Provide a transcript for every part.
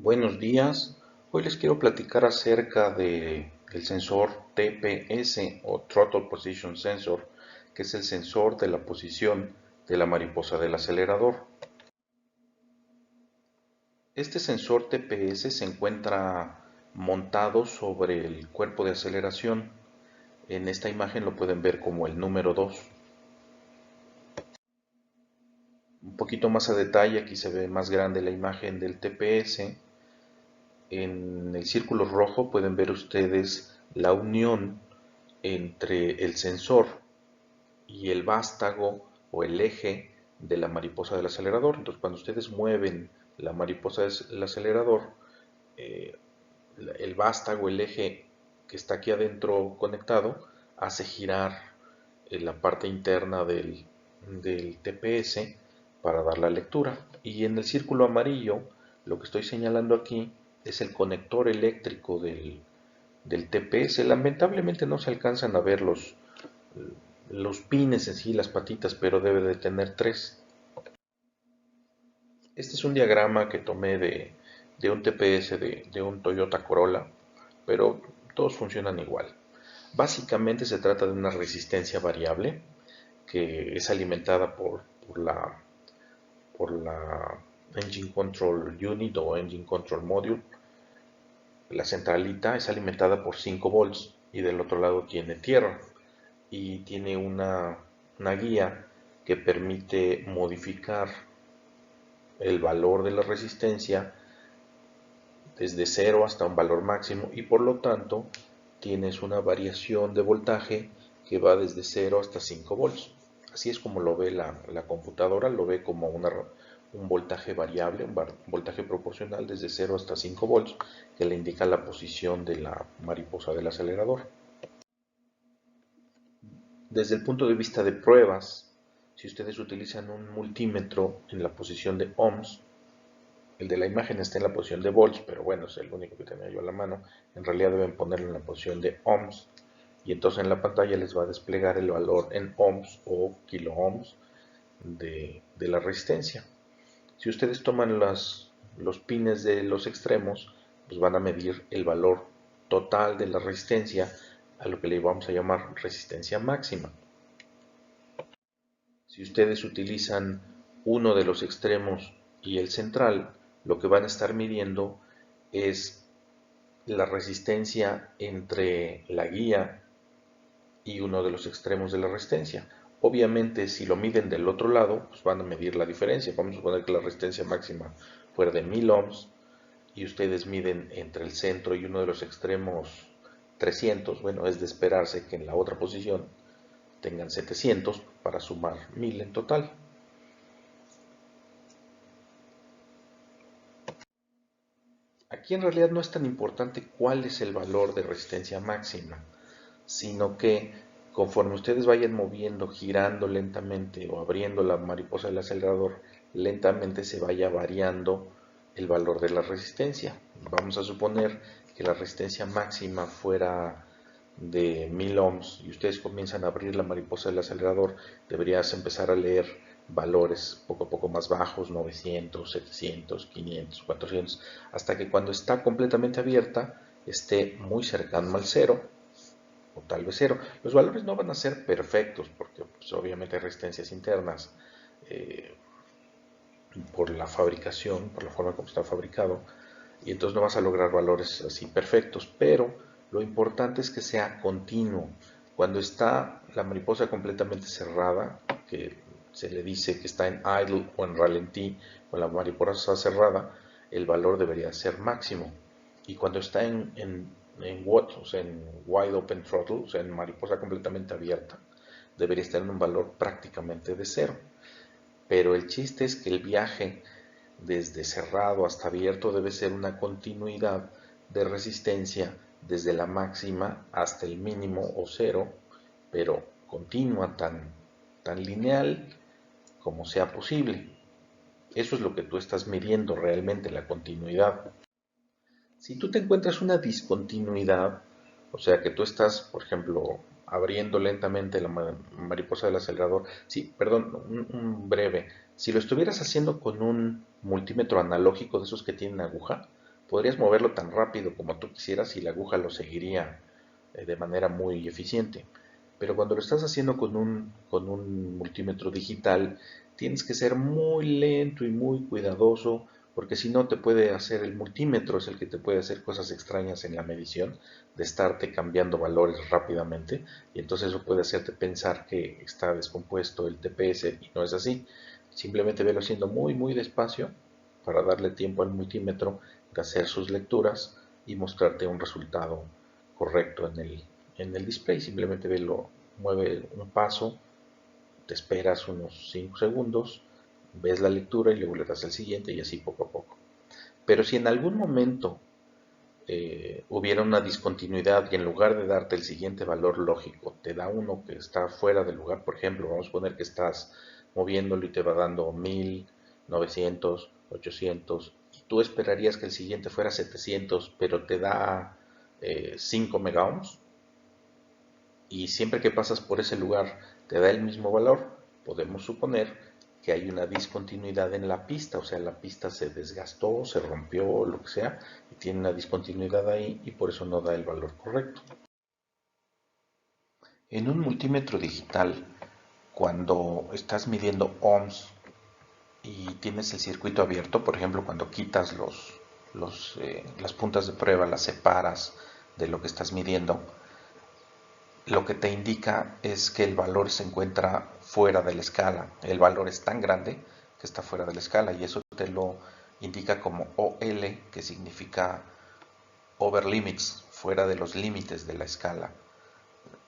Buenos días, hoy les quiero platicar acerca del sensor TPS o Throttle Position Sensor, que es el sensor de la posición de la mariposa del acelerador. Este sensor TPS se encuentra montado sobre el cuerpo de aceleración. En esta imagen lo pueden ver como el número 2. Un poquito más a detalle, aquí se ve más grande la imagen del TPS. En el círculo rojo pueden ver ustedes la unión entre el sensor y el vástago o el eje de la mariposa del acelerador. Entonces, cuando ustedes mueven la mariposa del acelerador, eh, el vástago, el eje que está aquí adentro conectado, hace girar la parte interna del TPS para dar la lectura. Y en el círculo amarillo, lo que estoy señalando aquí es el conector eléctrico del TPS. Lamentablemente no se alcanzan a ver los pines en sí, las patitas, pero debe de tener tres. Este es un diagrama que tomé de un TPS de un Toyota Corolla, pero todos funcionan igual. Básicamente se trata de una resistencia variable que es alimentada por la Engine Control Unit o Engine Control Module. La centralita es alimentada por 5 volts y del otro lado tiene tierra y tiene una guía que permite modificar el valor de la resistencia desde 0 hasta un valor máximo y por lo tanto tienes una variación de voltaje que va desde 0 hasta 5 volts. Así es como lo ve la computadora, lo ve como un voltaje variable, un voltaje proporcional desde 0 hasta 5 volts que le indica la posición de la mariposa del acelerador. Desde el punto de vista de pruebas, si ustedes utilizan un multímetro en la posición de ohms, el de la imagen está en la posición de volts, pero bueno, es el único que tenía yo a la mano. En realidad deben ponerlo en la posición de ohms. Y entonces en la pantalla les va a desplegar el valor en ohms o kilo ohms de la resistencia. Si ustedes toman los pines de los extremos, pues van a medir el valor total de la resistencia a lo que le vamos a llamar resistencia máxima. Si ustedes utilizan uno de los extremos y el central, lo que van a estar midiendo es la resistencia entre la guía y uno de los extremos de la resistencia. Obviamente, si lo miden del otro lado, pues van a medir la diferencia. Vamos a suponer que la resistencia máxima fuera de 1000 ohms y ustedes miden entre el centro y uno de los extremos 300. Bueno, es de esperarse que en la otra posición tengan 700 para sumar 1000 en total. Aquí en realidad no es tan importante cuál es el valor de resistencia máxima, sino que conforme ustedes vayan moviendo, girando lentamente o abriendo la mariposa del acelerador, lentamente se vaya variando el valor de la resistencia. Vamos a suponer que la resistencia máxima fuera de 1000 ohms y ustedes comienzan a abrir la mariposa del acelerador, deberías empezar a leer valores poco a poco más bajos, 900, 700, 500, 400, hasta que cuando está completamente abierta esté muy cercano al cero o tal vez cero. Los valores no van a ser perfectos porque pues, obviamente hay resistencias internas eh, por la fabricación, por la forma como está fabricado, y entonces no vas a lograr valores así perfectos, pero lo importante es que sea continuo. Cuando está la mariposa completamente cerrada, que se le dice que está en idle o en ralentí, con la mariposa cerrada, el valor debería ser máximo. Y cuando está en WOT, o sea, en wide open throttle, o sea, en mariposa completamente abierta, debería estar en un valor prácticamente de cero. Pero el chiste es que el viaje desde cerrado hasta abierto debe ser una continuidad de resistencia desde la máxima hasta el mínimo o cero, pero continua, tan lineal como sea posible. Eso es lo que tú estás midiendo realmente, la continuidad. Si tú te encuentras una discontinuidad, o sea que tú estás, por ejemplo, abriendo lentamente la mariposa del acelerador, sí, perdón, un breve, si lo estuvieras haciendo con un multímetro analógico de esos que tienen aguja, Podrías moverlo tan rápido como tú quisieras y la aguja lo seguiría de manera muy eficiente. Pero cuando lo estás haciendo con un multímetro digital, tienes que ser muy lento y muy cuidadoso, porque si no te puede hacer el multímetro, es el que te puede hacer cosas extrañas en la medición, de estarte cambiando valores rápidamente, y entonces eso puede hacerte pensar que está descompuesto el TPS y no es así. Simplemente velo haciendo muy muy despacio para darle tiempo al multímetro de hacer sus lecturas y mostrarte un resultado correcto en el display. Simplemente velo, mueve un paso, te esperas unos 5 segundos, ves la lectura y luego le das al siguiente y así poco a poco. Pero si en algún momento hubiera una discontinuidad y en lugar de darte el siguiente valor lógico, te da uno que está fuera del lugar, por ejemplo, vamos a poner que estás moviéndolo y te va dando 1000, 900, 800, y tú esperarías que el siguiente fuera 700, pero te da 5 megaohms, y siempre que pasas por ese lugar te da el mismo valor, podemos suponer que hay una discontinuidad en la pista, o sea, la pista se desgastó, se rompió, lo que sea, y tiene una discontinuidad ahí y por eso no da el valor correcto. En un multímetro digital, cuando estás midiendo ohms y tienes el circuito abierto, por ejemplo, cuando quitas las puntas de prueba, las separas de lo que estás midiendo, lo que te indica es que el valor se encuentra fuera de la escala. El valor es tan grande que está fuera de la escala y eso te lo indica como OL, que significa over limits, fuera de los límites de la escala.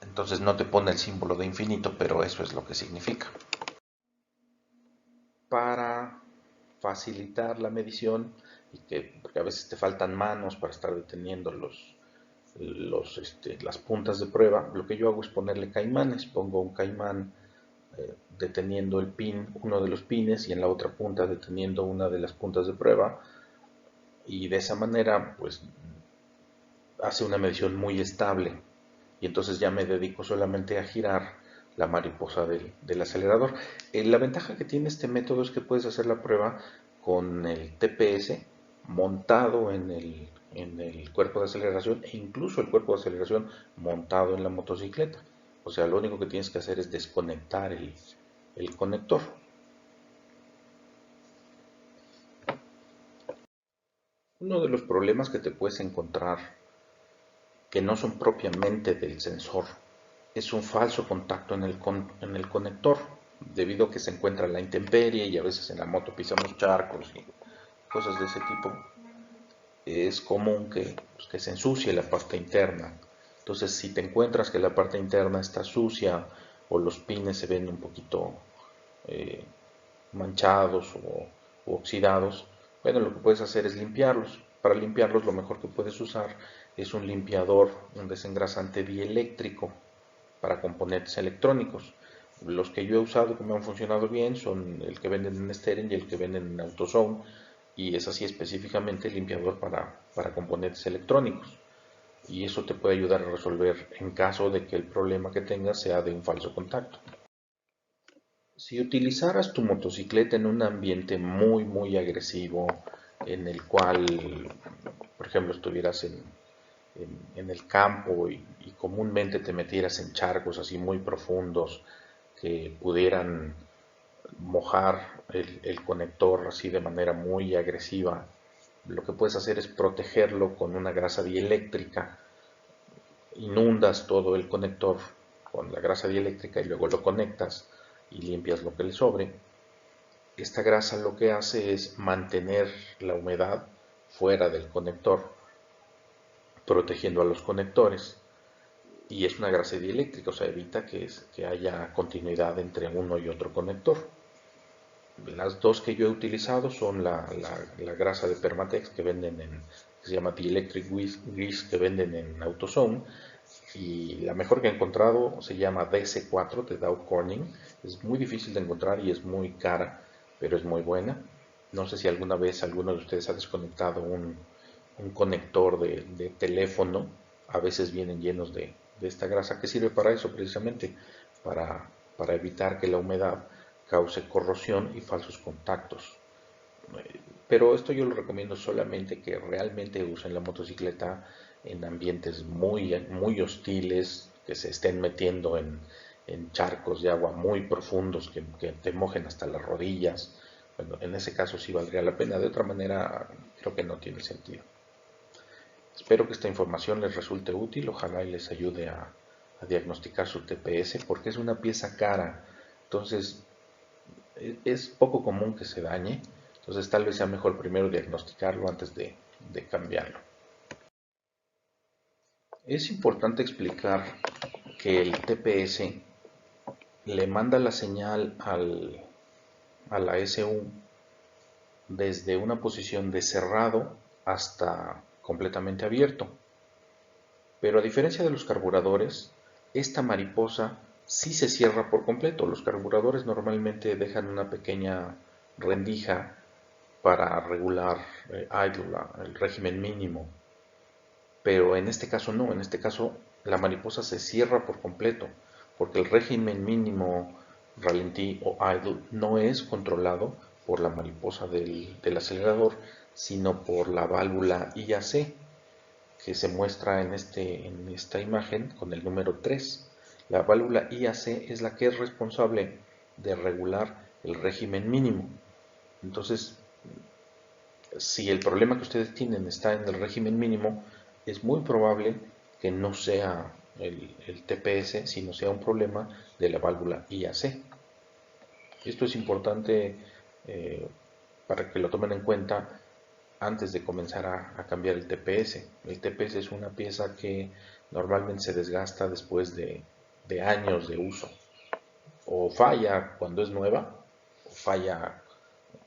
Entonces no te pone el símbolo de infinito, pero eso es lo que significa. Para facilitar la medición, porque a veces te faltan manos para estar deteniendo las puntas de prueba, lo que yo hago es ponerle caimanes. Pongo un caimán deteniendo el pin, uno de los pines, y en la otra punta deteniendo una de las puntas de prueba, y de esa manera pues hace una medición muy estable, y entonces ya me dedico solamente a girar la mariposa del acelerador. La ventaja que tiene este método es que puedes hacer la prueba con el TPS montado en el cuerpo de aceleración, e incluso el cuerpo de aceleración montado en la motocicleta. O sea, lo único que tienes que hacer es desconectar el conector. Uno de los problemas que te puedes encontrar, que no son propiamente del sensor, es un falso contacto en el conector, debido a que se encuentra la intemperie y a veces en la moto pisamos charcos y cosas de ese tipo. Es común que se ensucie la parte interna. Entonces, si te encuentras que la parte interna está sucia o los pines se ven un poquito eh, manchados o oxidados, bueno, lo que puedes hacer es limpiarlos. Para limpiarlos, lo mejor que puedes usar es un limpiador, un desengrasante dieléctrico para componentes electrónicos. Los que yo he usado que me han funcionado bien son el que venden en Steren y el que venden en AutoZone, y es así específicamente limpiador para componentes electrónicos. Y eso te puede ayudar a resolver en caso de que el problema que tengas sea de un falso contacto. Si utilizaras tu motocicleta en un ambiente muy muy agresivo, en el cual, por ejemplo, estuvieras en el campo y comúnmente te metieras en charcos así muy profundos que pudieran mojar el conector así de manera muy agresiva, lo que puedes hacer es protegerlo con una grasa dieléctrica. Inundas todo el conector con la grasa dieléctrica y luego lo conectas y limpias lo que le sobre. Esta grasa lo que hace es mantener la humedad fuera del conector, protegiendo a los conectores. Y es una grasa dieléctrica, o sea, evita que haya continuidad entre uno y otro conector. Las dos que yo he utilizado son la grasa de Permatex que se llama Dielectric Grease, que venden en AutoZone, y la mejor que he encontrado se llama DC4 de Dow Corning. Es muy difícil de encontrar y es muy cara, pero es muy buena. No sé si alguna vez alguno de ustedes ha desconectado un conector de teléfono. A veces vienen llenos de esta grasa que sirve para eso precisamente, para, para evitar que la humedad cause corrosión y falsos contactos. Pero esto yo lo recomiendo solamente que realmente usen la motocicleta en ambientes muy hostiles, que se estén metiendo en charcos de agua muy profundos que te mojen hasta las rodillas. Bueno, en ese caso sí valdría la pena, de otra manera creo que no tiene sentido. Espero que esta información les resulte útil, ojalá y les ayude a diagnosticar su TPS porque es una pieza cara, entonces es poco común que se dañe, entonces tal vez sea mejor primero diagnosticarlo antes de cambiarlo. Es importante explicar que el TPS le manda la señal a la SU desde una posición de cerrado hasta completamente abierto. Pero a diferencia de los carburadores, esta mariposa sí se cierra por completo. Los carburadores normalmente dejan una pequeña rendija para regular idle, el régimen mínimo. Pero en este caso no, en este caso la mariposa se cierra por completo, porque el régimen mínimo ralentí o idle no es controlado por la mariposa del acelerador, sino por la válvula IAC, que se muestra en esta imagen con el número 3. La válvula IAC es la que es responsable de regular el régimen mínimo. Entonces, si el problema que ustedes tienen está en el régimen mínimo, es muy probable que no sea el TPS, sino sea un problema de la válvula IAC. Esto es importante para que lo tomen en cuenta antes de comenzar a cambiar el TPS. El TPS es una pieza que normalmente se desgasta después de años de uso. O falla cuando es nueva, o falla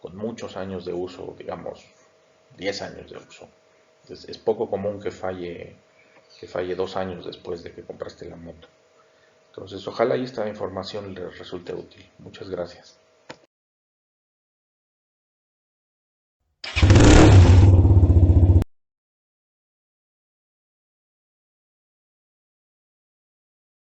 con muchos años de uso, digamos 10 años de uso. Entonces, es poco común que falle 2 años después de que compraste la moto. Entonces, ojalá esta información les resulte útil. Muchas gracias.